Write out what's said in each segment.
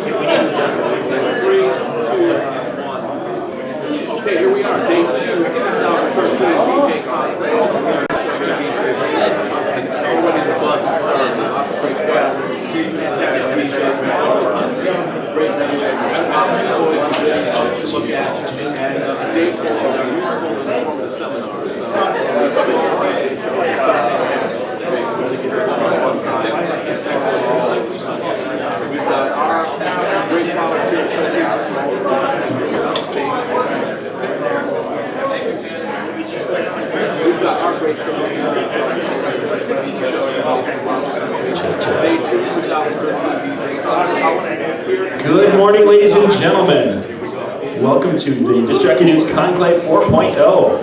3, 2, 1. Okay, here we are, day 2, 2013 DJ concert. Everybody's buzzing. Lots of great questions. Fantastic DJs from all over the country. Great venues. To look at. And day 4 will be the seminars. We've got our great volunteers. We've got our great show. Good morning, ladies and gentlemen. Welcome to the Disc Jockey News Conclave 4.0.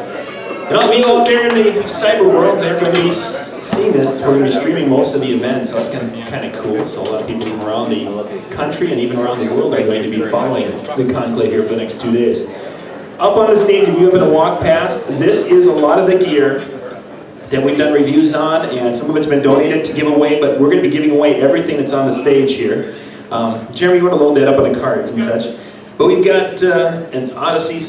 And all of you out there in the cyber world, they're going to be seeing this. We're going to be streaming most of the events, so that's kind of cool. So a lot of people from around the country and even around the world are going to be following the conclave here for the next 2 days. Up on the stage, if you happen to walk past, this is a lot of the gear that we've done reviews on, and some of it's been donated to give away, but we're going to be giving away everything that's on the stage here. Jeremy, you want to load that up on the cards and such. But we've got an Odyssey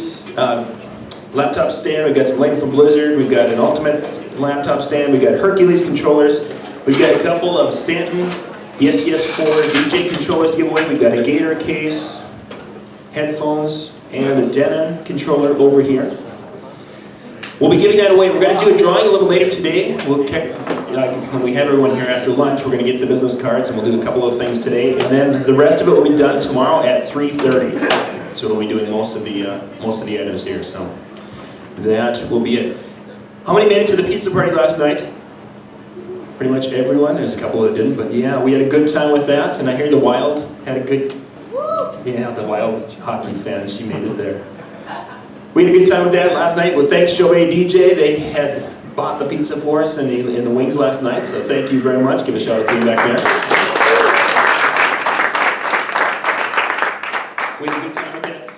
laptop stand, we've got some lighting from Blizzard, we've got an Ultimate laptop stand, we've got Hercules controllers, we've got a couple of Stanton ESCS4 DJ controllers to give away, we've got a Gator case, headphones, and a Denon controller over here. We'll be giving that away. We're going to do a drawing a little later today. We'll when we have everyone here after lunch, we're going to get the business cards, and we'll do a couple of things today, and then the rest of it will be done tomorrow at 3:30. So we'll be doing most of the items here. So that will be it. How many made it to the pizza party last night? Pretty much everyone. There's a couple that didn't, but yeah, we had a good time with that. And I hear the Wild had a good. Yeah, the Wild hockey fans. She made it there. We had a good time with that last night. Well, thanks, Joey DJ. They had bought the pizza for us and the wings last night, so thank you very much. Give a shout out to you back there. We had a good time with that.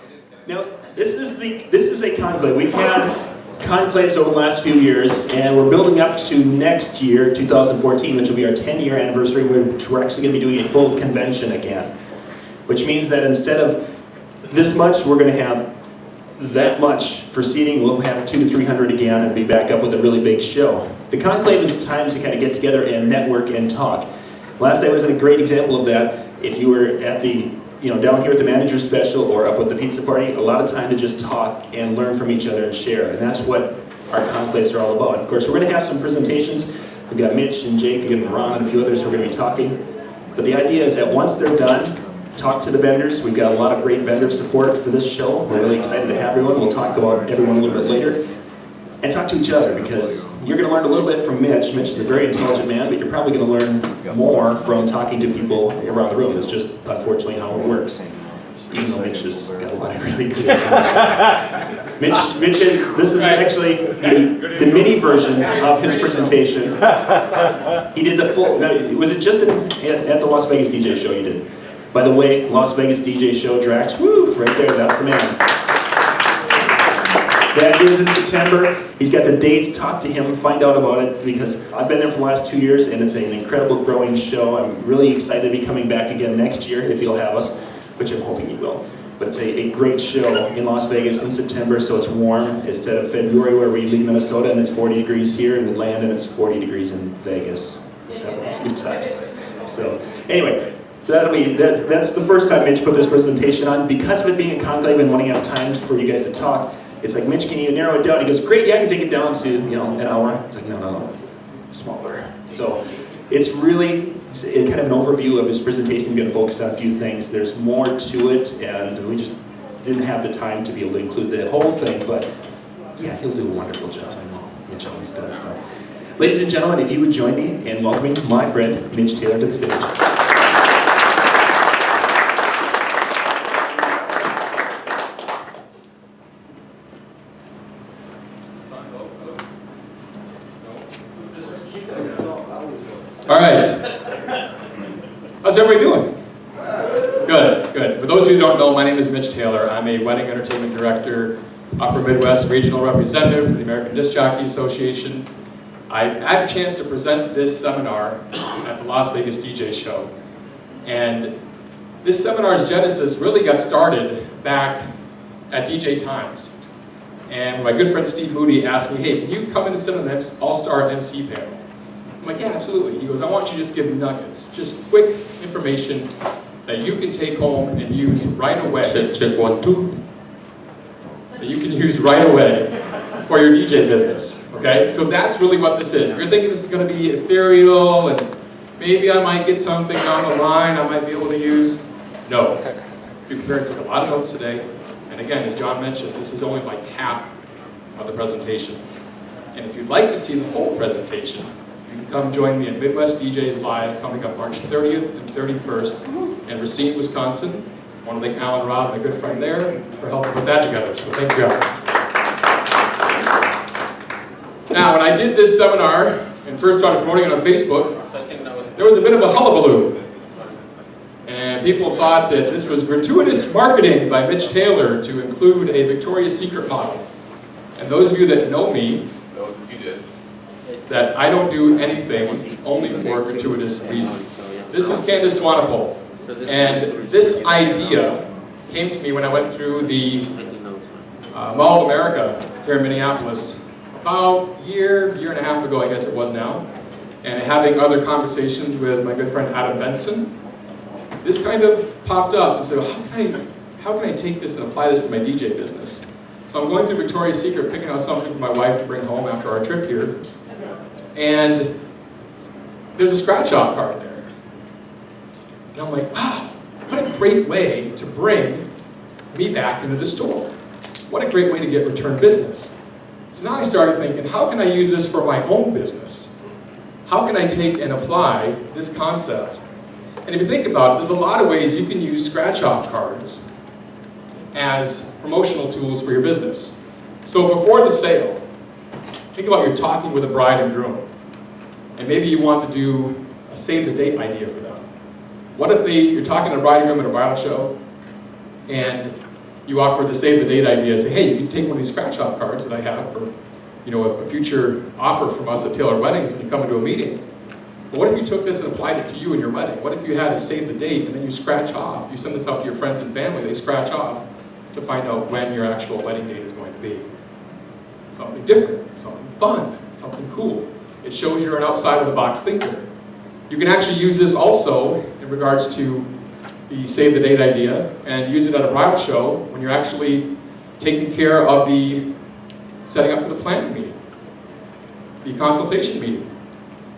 Now, this is a conclave. We've had conclaves over the last few years, and we're building up to next year, 2014, which will be our 10-year anniversary, which we're actually going to be doing a full convention again. Which means that instead of this much, we're going to have that much for seating. We'll have 200 to 300 again and be back up with a really big show. The conclave is a time to kind of get together and network and talk. Last night was a great example of that. If you were at the, down here at the manager's special or up at the pizza party, a lot of time to just talk and learn from each other and share. And that's what our conclaves are all about. Of course, we're going to have some presentations. We've got Mitch and Jake and Ron and a few others who are going to be talking. But the idea is that once they're done, talk to the vendors. We've got a lot of great vendor support for this show. We're really excited to have everyone. We'll talk about everyone a little bit later. And talk to each other, because you're going to learn a little bit from Mitch. Mitch is a very intelligent man, but you're probably going to learn more from talking to people around the room. It's just, unfortunately, how it works. Even though Mitch has got a lot of really good information. This is actually the mini version of his presentation. He did the full, was it just at the Las Vegas DJ show you did? By the way, Las Vegas DJ show, Drax, woo, right there, that's the man. That is in September. He's got the dates, talk to him, find out about it, because I've been there for the last 2 years, and it's an incredible growing show. I'm really excited to be coming back again next year, if he'll have us, which I'm hoping he will. But it's a great show in Las Vegas in September, so it's warm, instead of February where we leave Minnesota and it's 40 degrees here, and we land and it's 40 degrees in Vegas. It's happened a few times. So, anyway. That's the first time Mitch put this presentation on. Because of it being a conclave and wanting to have time for you guys to talk, it's like, Mitch, can you narrow it down? He goes, great, yeah, I can take it down to an hour. It's like, no, smaller. So it's really kind of an overview of his presentation. He's going to focus on a few things. There's more to it, and we just didn't have the time to be able to include the whole thing, but yeah, he'll do a wonderful job. I know Mitch always does. So, ladies and gentlemen, if you would join me in welcoming my friend Mitch Taylor to the stage. All right. How's everybody doing? Good, good. For those who don't know, my name is Mitch Taylor. I'm a wedding entertainment director, Upper Midwest Regional Representative for the American Disc Jockey Association. I had a chance to present this seminar at the Las Vegas DJ show. And This seminar's genesis really got started back at DJ Times. And my good friend Steve Moody asked me, hey, can you come in and sit on an all-star MC panel? I'm like, yeah, absolutely. He goes, I want you to just give nuggets, just quick information that you can take home and use right away. Check 1, 2. That you can use right away for your DJ business, okay? So that's really what this is. If you're thinking this is gonna be ethereal and maybe I might get something down the line I might be able to use, no. Be prepared to take a lot of notes today. And again, as John mentioned, this is only like half of the presentation. And if you'd like to see the whole presentation, you can come join me at Midwest DJs Live coming up March 30th and 31st in Racine, Wisconsin. I want to thank Alan Robb, my good friend there, for helping put that together. So thank you, Alan. Now, when I did this seminar and first started promoting it on Facebook, there was a bit of a hullabaloo. And people thought that this was gratuitous marketing by Mitch Taylor to include a Victoria's Secret model. And those of you that know me, that I don't do anything only for gratuitous reasons. This is Candace Swanepoel. And this idea came to me when I went through the Mall of America here in Minneapolis about a year and a half ago, I guess it was now. And having other conversations with my good friend Adam Benson, this kind of popped up and said, how can I take this and apply this to my DJ business? So I'm going through Victoria's Secret, picking out something for my wife to bring home after our trip here. And there's a scratch-off card there. And I'm like, wow, what a great way to bring me back into the store. What a great way to get return business. So now I started thinking, how can I use this for my own business? How can I take and apply this concept? And if you think about it, there's a lot of ways you can use scratch-off cards as promotional tools for your business. So before the sale, think about you're talking with a bride and groom, and maybe you want to do a save-the-date idea for them. What if you're talking to a bride and groom at a bridal show, and you offer the save-the-date idea, say, hey, you can take one of these scratch-off cards that I have for a future offer from us at Taylor Weddings when you come into a meeting. But what if you took this and applied it to you and your wedding? What if you had a save the date and then you scratch off, you send this out to your friends and family, they scratch off to find out when your actual wedding date is going to be. Something different, something fun, something cool. It shows you're an outside of the box thinker. You can actually use this also in regards to the save the date idea and use it at a bridal show when you're actually taking care of the setting up for the planning meeting, the consultation meeting.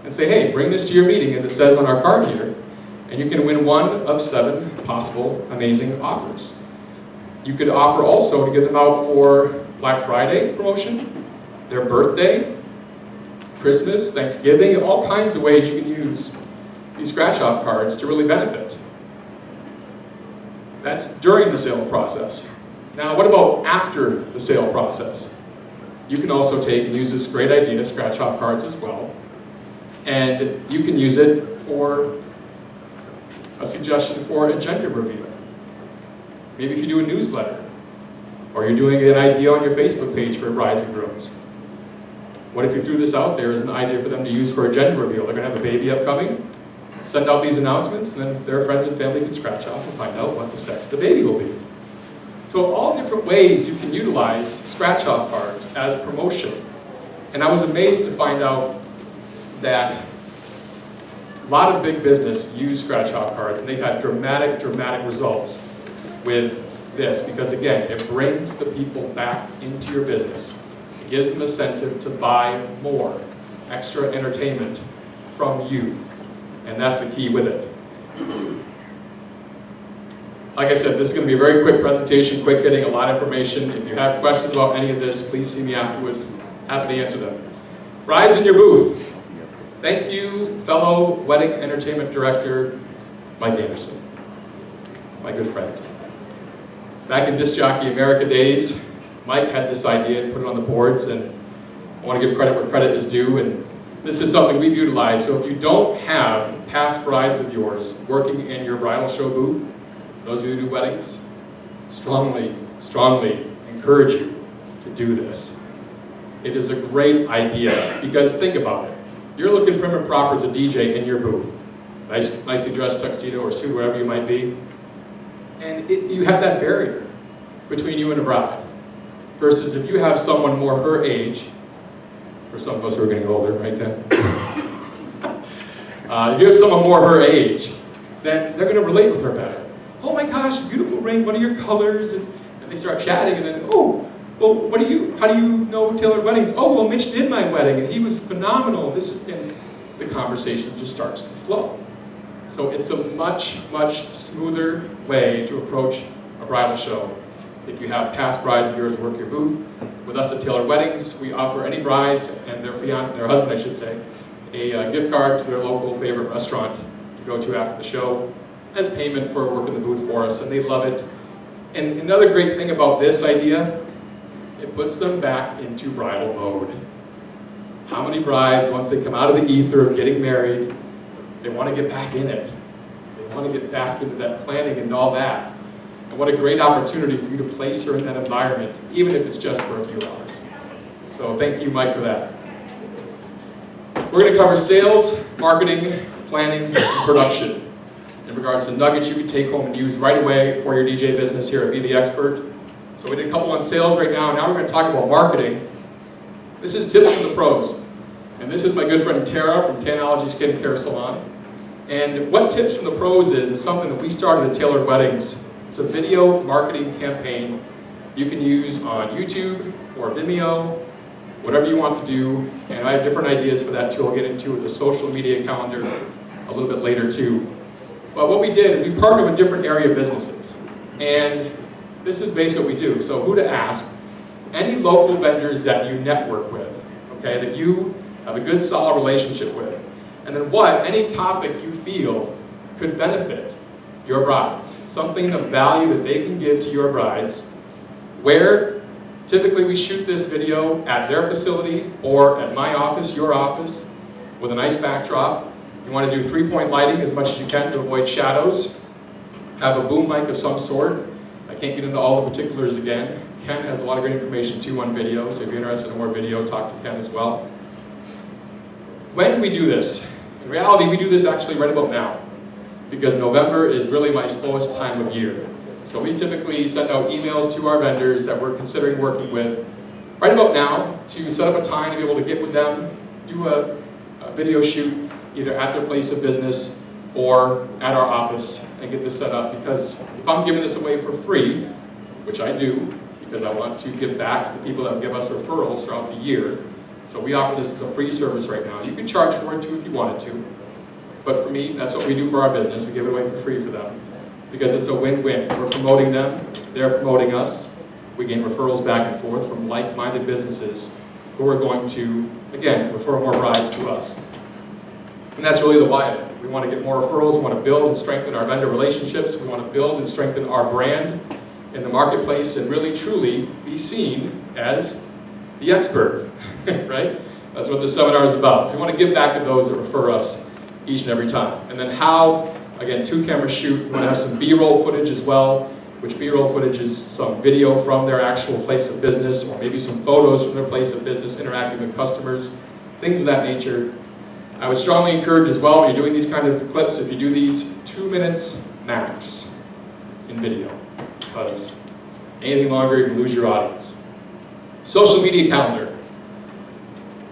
And say, hey, bring this to your meeting, as it says on our card here, and you can win one of 7 possible amazing offers. You could offer also to get them out for Black Friday promotion, their birthday, Christmas, Thanksgiving, all kinds of ways you can use these scratch-off cards to really benefit. That's during the sale process. Now, what about after the sale process? You can also take and use this great idea, scratch-off cards as well, and you can use it for a suggestion for a gender reveal. Maybe if you do a newsletter, or you're doing an idea on your Facebook page for brides and grooms. What if you threw this out there as an idea for them to use for a gender reveal? They're going to have a baby upcoming, send out these announcements, and then their friends and family can scratch off and find out what the sex of the baby will be. So all different ways you can utilize scratch-off cards as promotion. And I was amazed to find out that a lot of big business use scratch-off cards, and they've had dramatic results with this, because again, it brings the people back into your business. It gives them incentive to buy more extra entertainment from you, and that's the key with it. Like I said, this is going to be a very quick presentation, quick hitting, a lot of information. If you have questions about any of this, please see me afterwards. Happy to answer them. Brides in your booth. Thank you, fellow wedding entertainment director, Mike Anderson, my good friend. Back in Disc Jockey America days, Mike had this idea and put it on the boards, and I want to give credit where credit is due, and this is something we've utilized. So if you don't have past brides of yours working in your bridal show booth, those of you who do weddings, strongly encourage you to do this. It is a great idea, because think about it. You're looking prim and proper as a DJ in your booth. Nicely dressed tuxedo or suit, wherever you might be. And you have that barrier between you and a bride. Versus if you have someone more her age, for some of us who are getting older, right, Ken? If you have someone more her age, then they're going to relate with her better. Oh my gosh, beautiful ring, what are your colors? And they start chatting, and then, oh, well, how do you know tailored weddings? Oh, well, Mitch did my wedding, and he was phenomenal. And the conversation just starts to flow. So it's a much, much smoother way to approach a bridal show. If you have past brides of yours work your booth, with us at Tailored Weddings, we offer any brides and their fiance, their husband, I should say, a gift card to their local favorite restaurant to go to after the show as payment for working the booth for us, and they love it. And another great thing about this idea, it puts them back into bridal mode. How many brides, once they come out of the ether of getting married, they want to get back in it. They want to get back into that planning and all that. And what a great opportunity for you to place her in that environment, even if it's just for a few hours. So thank you, Mike, for that. We're going to cover sales, marketing, planning, and production. In regards to nuggets you can take home and use right away for your DJ business here at Be The Expert. So we did a couple on sales right now. Now we're going to talk about marketing. This is tips from the pros. And this is my good friend Tara from Tanology Skincare Salon. And what tips from the pros is something that we started at Tailored Weddings. It's a video marketing campaign you can use on YouTube or Vimeo, whatever you want to do. And I have different ideas for that too. I'll get into with the social media calendar a little bit later too. But what we did is we partnered with different area businesses. And this is basically what we do. So who to ask? Any local vendors that you network with, okay, that you have a good solid relationship with. And then any topic you feel could benefit your brides. Something of value that they can give to your brides. Where typically we shoot this video at their facility or at my office, your office, with a nice backdrop. You want to do 3-point lighting as much as you can to avoid shadows. Have a boom mic of some sort. I can't get into all the particulars again. Ken has a lot of great information too on video, so if you're interested in more video, talk to Ken as well. When do we do this? In reality, we do this actually right about now, because November is really my slowest time of year. So we typically send out emails to our vendors that we're considering working with right about now to set up a time to be able to get with them, do a video shoot either at their place of business or at our office and get this set up, because if I'm giving this away for free, which I do, because I want to give back to the people that give us referrals throughout the year, so we offer this as a free service right now. You can charge for it too if you wanted to, but for me, that's what we do for our business. We give it away for free for them, because it's a win-win. We're promoting them, they're promoting us. We gain referrals back and forth from like-minded businesses who are going to, again, refer more brides to us. And that's really the why of it. We want to get more referrals, we want to build and strengthen our vendor relationships, we want to build and strengthen our brand in the marketplace and really truly be seen as the expert, right? That's what the seminar is about. We want to give back to those that refer us each and every time. And then how, again, 2-camera shoot, we want to have some B-roll footage as well, which B-roll footage is some video from their actual place of business, or maybe some photos from their place of business interacting with customers, things of that nature. I would strongly encourage as well, when you're doing these kind of clips, if you do these 2 minutes max in video, because anything longer, you lose your audience. Social media calendar.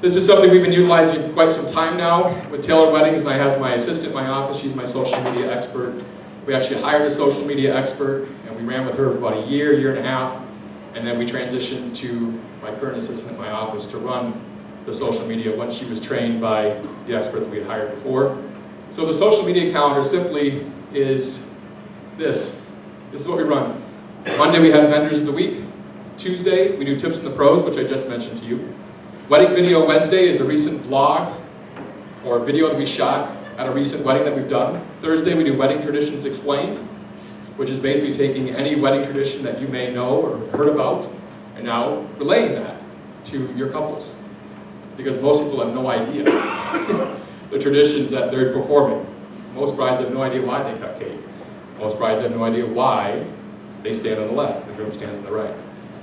This is something we've been utilizing for quite some time now with Tailored Weddings, and I have my assistant in my office. She's my social media expert. We actually hired a social media expert, and we ran with her for about a year and a half, and then we transitioned to my current assistant in my office to run the social media once she was trained by the expert that we had hired before. So the social media calendar simply is this. This is what we run. Monday we have vendors of the week. Tuesday we do tips from the pros, which I just mentioned to you. Wedding video Wednesday is a recent vlog or video that we shot at a recent wedding that we've done. Thursday we do wedding traditions explained, which is basically taking any wedding tradition that you may know or heard about and now relaying that to your couples. Because most people have no idea the traditions that they're performing. Most brides have no idea why they cut cake. Most brides have no idea why they stand on the left, the groom stands on the right.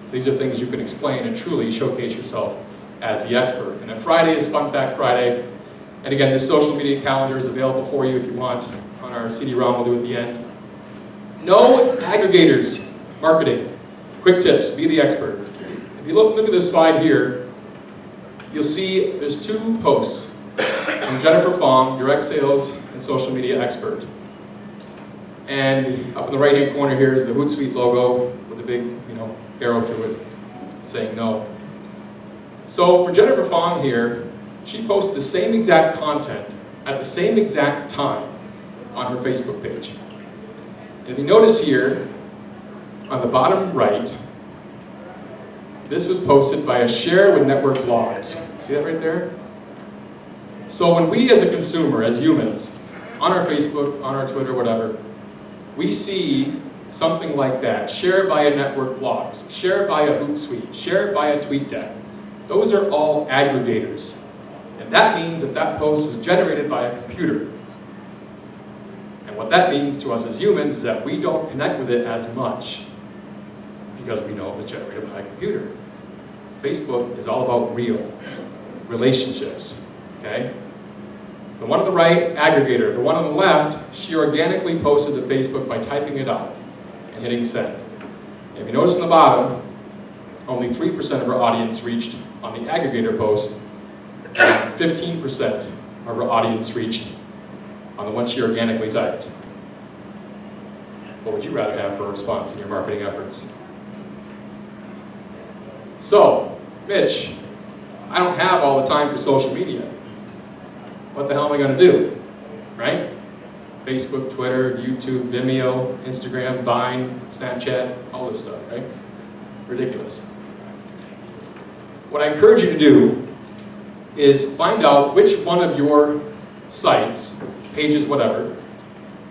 So these are things you can explain and truly showcase yourself as the expert. And then Friday is Fun Fact Friday. And again, this social media calendar is available for you if you want on our CD-ROM. We'll do at the end. No aggregators marketing. Quick tips, be the expert. If you look at this slide here, you'll see there's 2 posts from Jennifer Fong, direct sales and social media expert. And up in the right-hand corner here is the Hootsuite logo with a big, arrow through it saying no. So for Jennifer Fong here, she posted the same exact content at the same exact time on her Facebook page. And if you notice here, on the bottom right, this was posted by a share with network blogs. See that right there? So when we as a consumer, as humans, on our Facebook, on our Twitter, whatever, we see something like that, shared by a network blogs, shared by a Hootsuite, shared by a TweetDeck. Those are all aggregators. And that means that that post was generated by a computer. And what that means to us as humans is that we don't connect with it as much because we know it was generated by a computer. Facebook is all about real relationships, okay? The one on the right, aggregator. The one on the left, she organically posted to Facebook by typing it out and hitting send. And if you notice on the bottom, only 3% of her audience reached on the aggregator post, and 15% of her audience reached on the one she organically typed. What would you rather have for a response in your marketing efforts? So, Mitch, I don't have all the time for social media. What the hell am I going to do? Right? Facebook, Twitter, YouTube, Vimeo, Instagram, Vine, Snapchat, all this stuff, right? Ridiculous. What I encourage you to do is find out which one of your sites, pages, whatever,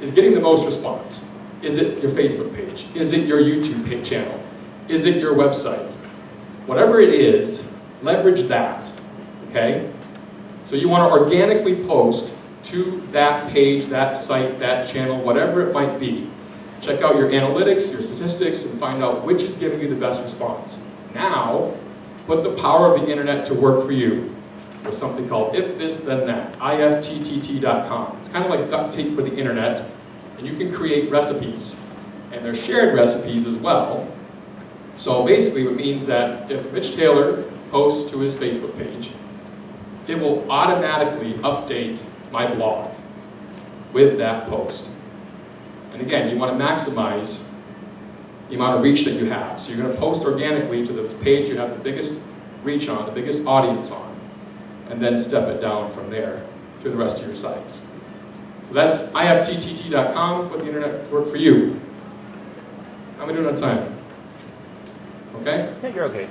is getting the most response. Is it your Facebook page? Is it your YouTube page channel? Is it your website? Whatever it is, leverage that, okay? So you want to organically post to that page, that site, that channel, whatever it might be. Check out your analytics, your statistics, and find out which is giving you the best response. Now, put the power of the internet to work for you with something called If This Then That, ifttt.com. It's kind of like duct tape for the internet, and you can create recipes. And they're shared recipes as well. So basically it means that if Mitch Taylor posts to his Facebook page, it will automatically update my blog with that post. And again, you want to maximize the amount of reach that you have. So you're going to post organically to the page you have the biggest reach on, the biggest audience on, and then step it down from there to the rest of your sites. So that's ifttt.com, put the internet to work for you. How am I doing on time? Okay? Yeah, you're okay.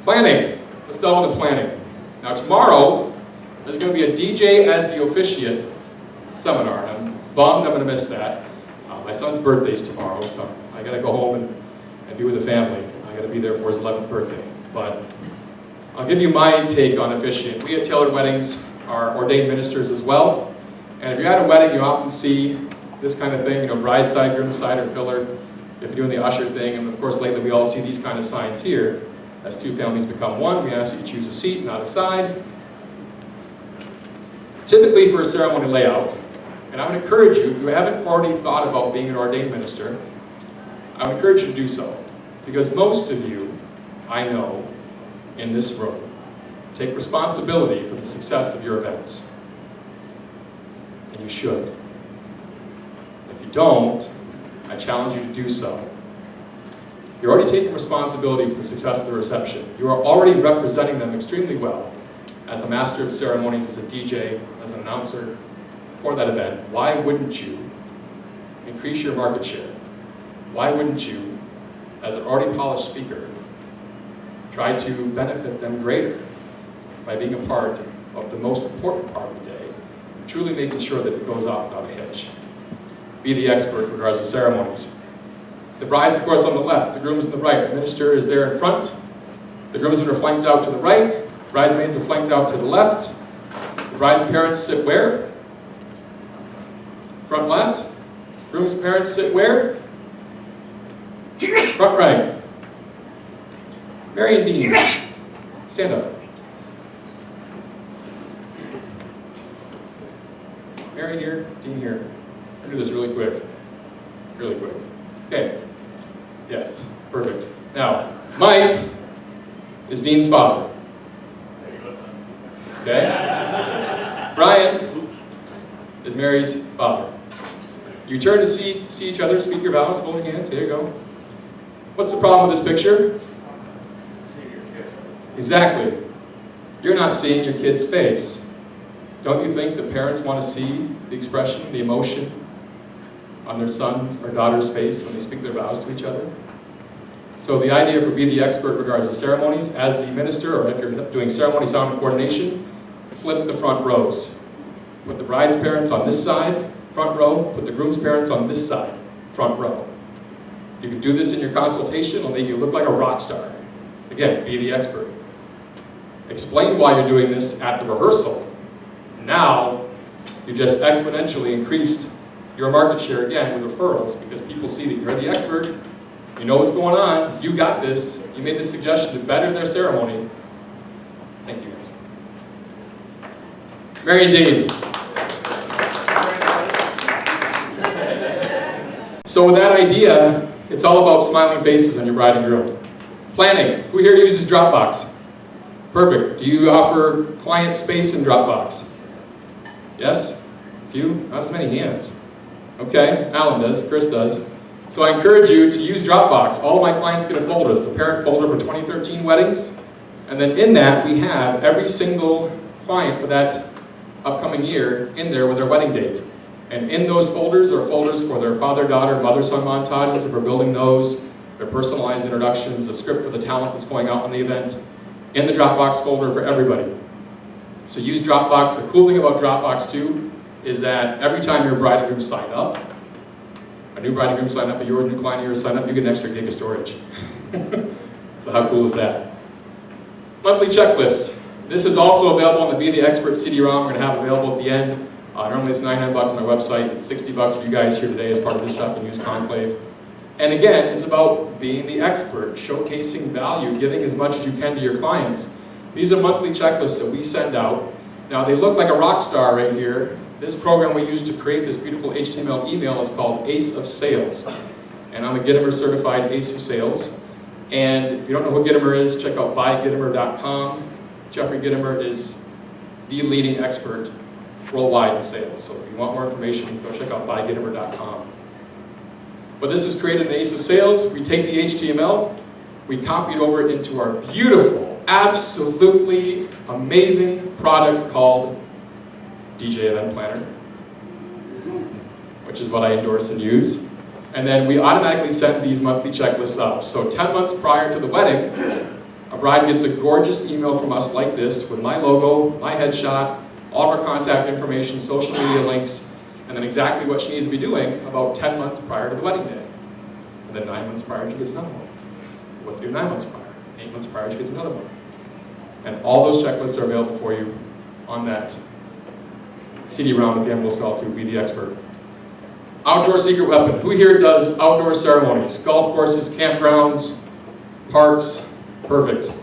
Planning. Let's delve into planning. Now tomorrow, there's going to be a DJ as the officiant seminar. And I'm bummed I'm going to miss that. My son's birthday's tomorrow, so I got to go home and be with the family. I got to be there for his 11th birthday. But I'll give you my take on officiant. We at Taylor Weddings are ordained ministers as well. And if you're at a wedding, you often see this kind of thing, bride side, groom side, or filler. If you're doing the usher thing, and of course lately we all see these kind of signs here. As 2 families become one, we ask that you choose a seat, not a side. Typically for a ceremony layout, and I would encourage you, if you haven't already thought about being an ordained minister, I would encourage you to do so. Because most of you, I know, in this room, take responsibility for the success of your events. And you should. If you don't, I challenge you to do so. You're already taking responsibility for the success of the reception. You are already representing them extremely well as a master of ceremonies, as a DJ, as an announcer for that event. Why wouldn't you increase your market share? Why wouldn't you, as an already polished speaker, try to benefit them greater by being a part of the most important part of the day, truly making sure that it goes off without a hitch? Be the expert in regards to ceremonies. The bride's, of course, on the left, the groom's on the right. The minister is there in front. The groomsmen are flanked out to the right. Bridesmaids are flanked out to the left. The bride's parents sit where? Front left. Groom's parents sit where? Front right. Mary and Dean, stand up. Mary here, Dean here. I'm going to do this really quick. Really quick. Okay. Yes, perfect. Now, Mike is Dean's father. Okay? Brian is Mary's father. You turn to see each other, speak your vows, hold hands, there you go. What's the problem with this picture? Exactly. You're not seeing your kid's face. Don't you think that parents want to see the expression, the emotion on their son's or daughter's face when they speak their vows to each other? So the idea for Be the Expert regards to ceremonies, as the minister, or if you're doing ceremony sound coordination, flip the front rows. Put the bride's parents on this side, front row. Put the groom's parents on this side, front row. You can do this in your consultation. It'll make you look like a rock star. Again, be the expert. Explain why you're doing this at the rehearsal. Now, you just exponentially increased your market share again with referrals because people see that you're the expert, you know what's going on, you got this, you made the suggestion to better their ceremony. Thank you guys. Mary and Dean. So with that idea, it's all about smiling faces on your bride and groom. Planning. Who here uses Dropbox? Perfect. Do you offer client space in Dropbox? Yes? A few? Not as many hands. Okay, Alan does, Chris does. So I encourage you to use Dropbox. All of my clients get a folder. There's a parent folder for 2013 weddings. And then in that, we have every single client for that upcoming year in there with their wedding date. And in those folders are folders for their father-daughter, mother-son montages, if we're building those, their personalized introductions, a script for the talent that's going out on the event, in the Dropbox folder for everybody. So use Dropbox. The cool thing about Dropbox too is that every time your bride and groom sign up, a new bride and groom sign up, a new client of yours sign up, you get an extra gig of storage. So how cool is that? Monthly checklists. This is also available on the Be the Expert CD-ROM we're going to have available at the end. Normally it's $99 on our website. It's $60 for you guys here today as part of the Shop and Use Conclave. And again, it's about being the expert, showcasing value, giving as much as you can to your clients. These are monthly checklists that we send out. Now they look like a rock star right here. This program we use to create this beautiful HTML email is called Ace of Sales. And I'm a Gittimer certified Ace of Sales. And if you don't know who Gittimer is, check out buygittimer.com. Jeffrey Gittimer is the leading expert worldwide in sales. So if you want more information, go check out buygittimer.com. But this is created in Ace of Sales. We take the HTML, we copy it over into our beautiful, absolutely amazing product called DJ Event Planner, which is what I endorse and use. And then we automatically send these monthly checklists out. So 10 months prior to the wedding, a bride gets a gorgeous email from us like this with my logo, my headshot, all of our contact information, social media links, and then exactly what she needs to be doing about 10 months prior to the wedding day. And then 9 months prior, she gets another one. What to do 9 months prior? 8 months prior, she gets another one. And all those checklists are available for you on that CD-ROM at the end we'll sell to Be the Expert. Outdoor secret weapon. Who here does outdoor ceremonies? Golf courses, campgrounds, parks? Perfect.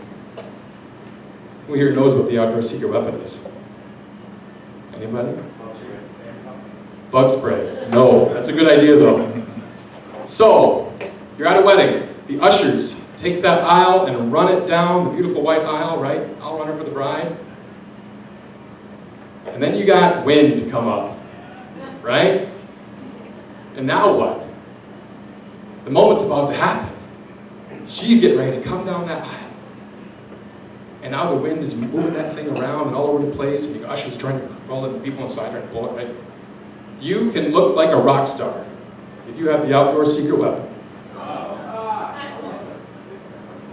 Who here knows what the outdoor secret weapon is? Anybody? Bug spray. No, that's a good idea though. So, you're at a wedding. The ushers take that aisle and run it down, the beautiful white aisle, right? I'll run her for the bride. And then you got wind come up, right? And now what? The moment's about to happen. She's getting ready to come down that aisle. And now the wind is moving that thing around and all over the place, and the usher's trying to control it, and people inside trying to blow it, right? You can look like a rock star if you have the outdoor secret weapon.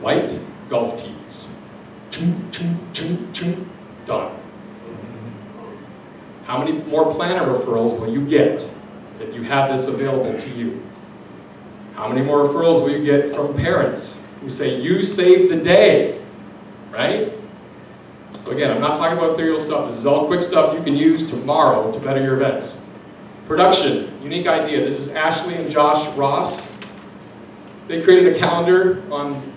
White golf tees. Chung, chung, chung, chung. Done. How many more planner referrals will you get if you have this available to you? How many more referrals will you get from parents who say, you saved the day, right? So again, I'm not talking about ethereal stuff. This is all quick stuff you can use tomorrow to better your events. Production, unique idea. This is Ashley and Josh Ross. They created a calendar on,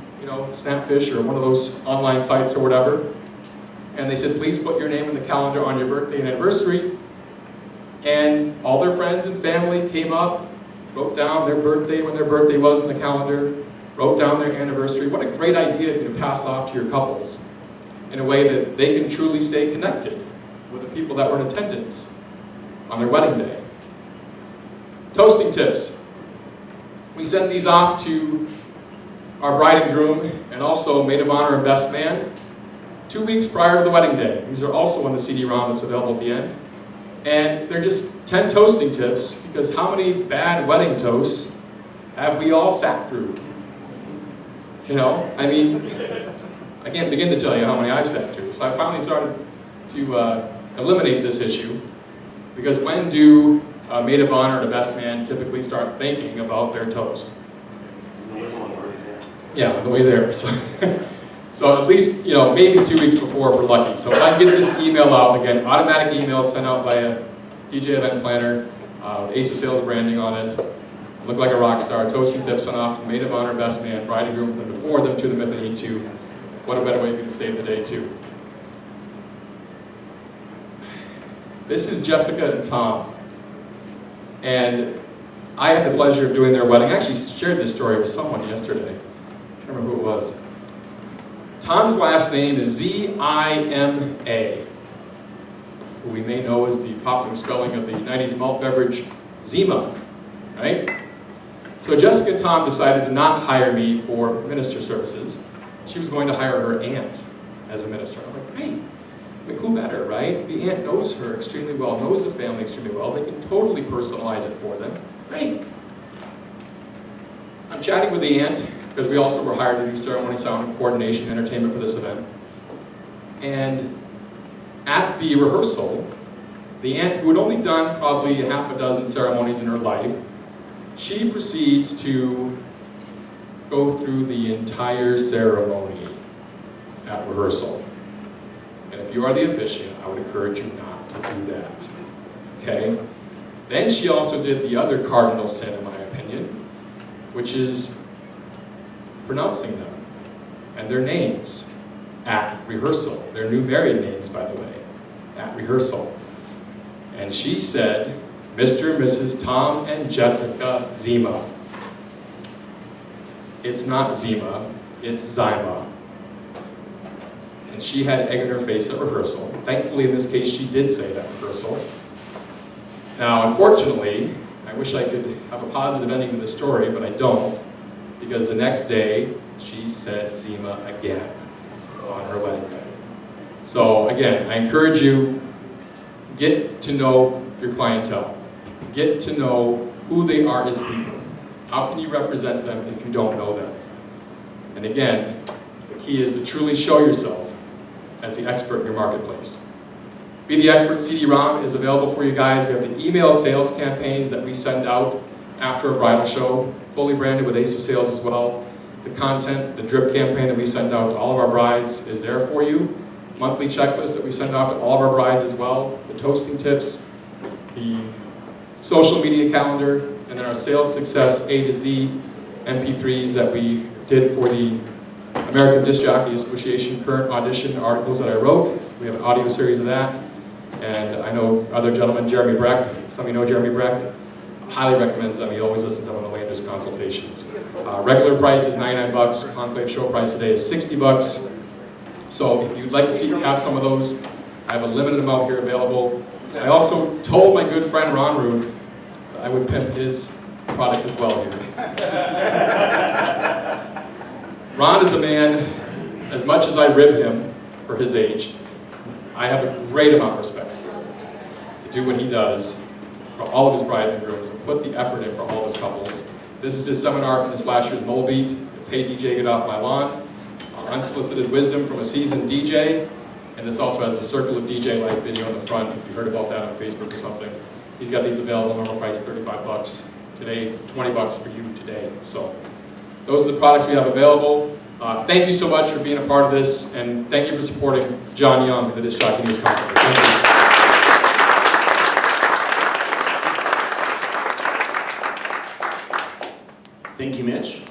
Snapfish or one of those online sites or whatever. And they said, please put your name in the calendar on your birthday and anniversary. And all their friends and family came up wrote down their birthday when their birthday was in the calendar, wrote down their anniversary. What a great idea for you to pass off to your couples in a way that they can truly stay connected with the people that were in attendance on their wedding day. Toasting tips. We send these off to our bride and groom and also maid of honor and best man 2 weeks prior to the wedding day. These are also on the CD-ROM that's available at the end. And they're just 10 toasting tips, because how many bad wedding toasts have we all sat through? You know, I mean, I can't begin to tell you how many I've sat through. So I finally started to eliminate this issue, because when do a maid of honor and a best man typically start thinking about their toast? Yeah, on the way there. So at least, maybe 2 weeks before if we're lucky. So if I can get this email out, again, automatic email sent out by a DJ event planner, Ace of Sales branding on it, look like a rock star, toasting tips sent off to maid of honor, best man, bride and groom, for them to forward them to them if they need to. What a better way for you to save the day too. This is Jessica and Tom. And I had the pleasure of doing their wedding. I actually shared this story with someone yesterday. I can't remember who it was. Tom's last name is Z-I-M-A, who we may know as the popular spelling of the 90s malt beverage Zima, right? So Jessica and Tom decided to not hire me for minister services. She was going to hire her aunt as a minister. I'm like, great. Like, who better, right? The aunt knows her extremely well, knows the family extremely well. They can totally personalize it for them. Great. I'm chatting with the aunt, because we also were hired to do ceremony, sound, and coordination, entertainment for this event. And at the rehearsal, the aunt, who had only done probably a half a dozen ceremonies in her life, she proceeds to go through the entire ceremony at rehearsal. And if you are the officiant, I would encourage you not to do that. Okay? Then she also did the other cardinal sin, in my opinion, which is pronouncing them and their names at rehearsal. Their new married names, by the way, at rehearsal. And she said, Mr. and Mrs. Tom and Jessica Zima. It's not Zima, it's Zima. And she had egg in her face at rehearsal. Thankfully, in this case, she did say it at rehearsal. Now, unfortunately, I wish I could have a positive ending to the story, but I don't, because the next day, she said Zima again on her wedding day. So again, I encourage you, get to know your clientele. Get to know who they are as people. How can you represent them if you don't know them? And again, the key is to truly show yourself as the expert in your marketplace. Be the Expert CD-ROM is available for you guys. We have the email sales campaigns that we send out after a bridal show, fully branded with Ace of Sales as well. The content, the drip campaign that we send out to all of our brides is there for you. Monthly checklist that we send out to all of our brides as well. The toasting tips, the social media calendar, and then our sales success A to Z MP3s that we did for the American Disc Jockey Association current audition articles that I wrote. We have an audio series of that. And I know other gentlemen, Jeremy Breck, some of you know Jeremy Breck, highly recommends them. He always listens to them on the Landers consultations. Regular price is 99 bucks. Conclave show price today is 60 bucks. So if you'd like to have some of those, I have a limited amount here available. I also told my good friend Ron Ruth that I would pimp his product as well here. Ron is a man, as much as I rib him for his age, I have a great amount of respect for him to do what he does for all of his brides and grooms and put the effort in for all of his couples. This is his seminar from this last year's Mole Beat. It's Hey DJ, Get Off My Lawn. Unsolicited wisdom from a seasoned DJ. And this also has a Circle of DJ Live video in the front if you heard about that on Facebook or something. He's got these available, normal price 35 bucks. Today, 20 bucks for you today. So those are the products we have available. Thank you so much for being a part of this, and thank you for supporting John Young and the Disc Jockey News Conference. Thank you. Thank you, Mitch.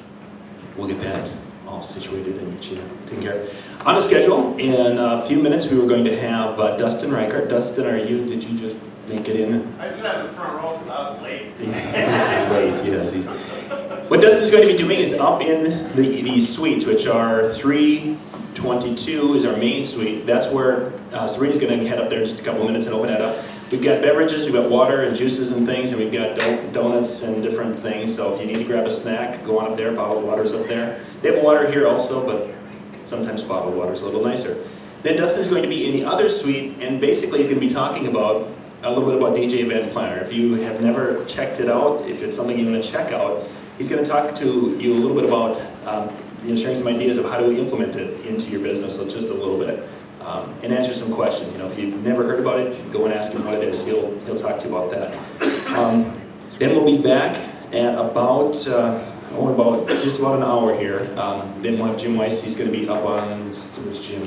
We'll get that all situated and get you taken care of. On a schedule, in a few minutes we were going to have Dustin Reichert. Dustin, did you just make it in? I sat in the front row because I was late. He's late, yes. What Dustin's going to be doing is up in these suites, which are 322 is our main suite. That's where Serena's going to head up there in just a couple of minutes and open that up. We've got beverages, we've got water and juices and things, and we've got donuts and different things. So if you need to grab a snack, go on up there. Bottled water's up there. They have water here also, but sometimes bottled water's a little nicer. Then Dustin's going to be in the other suite, and basically he's going to be talking about a little bit about DJ Event Planner. If you have never checked it out, if it's something you want to check out, he's going to talk to you a little bit about sharing some ideas of how to implement it into your business, so just a little bit, and answer some questions. If you've never heard about it, go and ask him what it is. He'll talk to you about that. Then we'll be back at about just about an hour here. Then we'll have Jim Weiss. He's going to be up on where's Jim?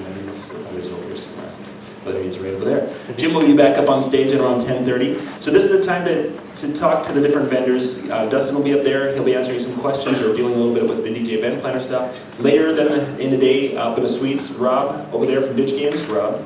He's over here somewhere. Whether he's right over there. Jim will be back up on stage at around 10:30. So this is the time to talk to the different vendors. Dustin will be up there. He'll be answering some questions or dealing a little bit with the DJ Event Planner stuff. Later in the day, up in the suites, Rob over there from Ditch Games. Rob,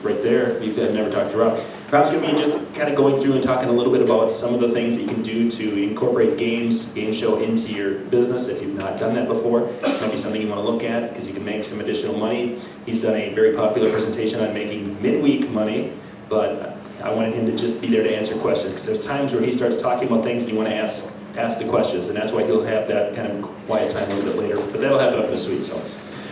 right there, if you've never talked to Rob. Rob's going to be just kind of going through and talking a little bit about some of the things that you can do to incorporate game show into your business if you've not done that before. It might be something you want to look at because you can make some additional money. He's done a very popular presentation on making midweek money, but I wanted him to just be there to answer questions because there's times where he starts talking about things and you want to ask the questions, and that's why he'll have that kind of quiet time a little bit later, but that'll happen up in the suite. So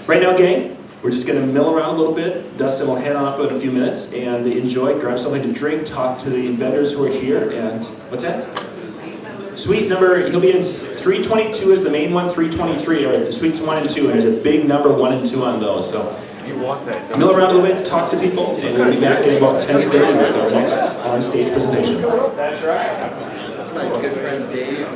right now, gang, we're just going to mill around a little bit. Dustin will head on up in a few minutes and enjoy, grab something to drink, talk to the vendors who are here, and what's that? Suite number, he'll be in 322 is the main one, 323 are suites 1 and 2, and there's a big number 1 and 2 on those. So mill around a little bit, talk to people, and we'll be back in about 10:30 with our next on-stage presentation. That's right. That's my good friend Dave.